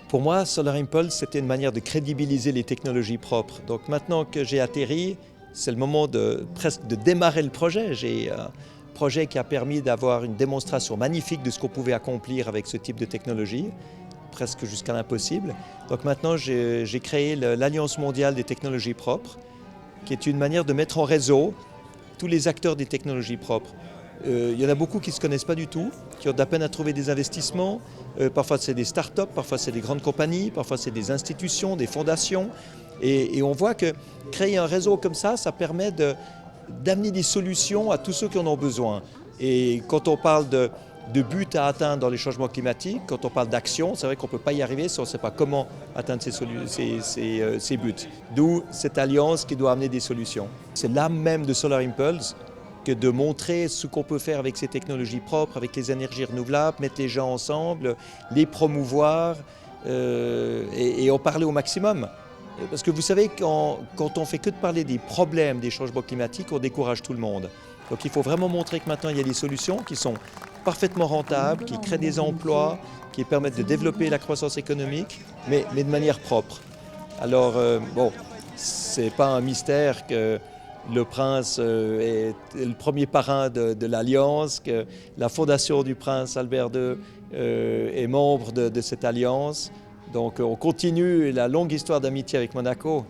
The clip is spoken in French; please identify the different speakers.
Speaker 1: Pour moi, Solar Impulse, c'était une manière de crédibiliser les technologies propres. Donc maintenant que j'ai atterri, c'est le moment presque de démarrer le projet. J'ai un projet qui a permis d'avoir une démonstration magnifique de ce qu'on pouvait accomplir avec ce type de technologie, presque jusqu'à l'impossible. Donc maintenant, j'ai créé l'Alliance mondiale des technologies propres, qui est une manière de mettre en réseau tous les acteurs des technologies propres. Il y en a beaucoup qui ne se connaissent pas du tout, qui ont de la peine à trouver des investissements. Parfois c'est des startups, parfois c'est des grandes compagnies, parfois c'est des institutions, des fondations. Et on voit que créer un réseau comme ça permet d'amener des solutions à tous ceux qui en ont besoin. Et quand on parle de buts à atteindre dans les changements climatiques, quand on parle d'action, c'est vrai qu'on ne peut pas y arriver si on ne sait pas comment atteindre ces buts. D'où cette alliance qui doit amener des solutions. C'est l'âme même de Solar Impulse, que de montrer ce qu'on peut faire avec ces technologies propres, avec les énergies renouvelables, mettre les gens ensemble, les promouvoir et en parler au maximum. Parce que vous savez, quand on fait que de parler des problèmes des changements climatiques, on décourage tout le monde. Donc il faut vraiment montrer que maintenant il y a des solutions qui sont parfaitement rentables, qui créent des emplois, qui permettent de développer la croissance économique, mais de manière propre. Alors bon, c'est pas un mystère que le prince est le premier parrain de l'Alliance, que la fondation du prince Albert II est membre de cette alliance. Donc on continue la longue histoire d'amitié avec Monaco.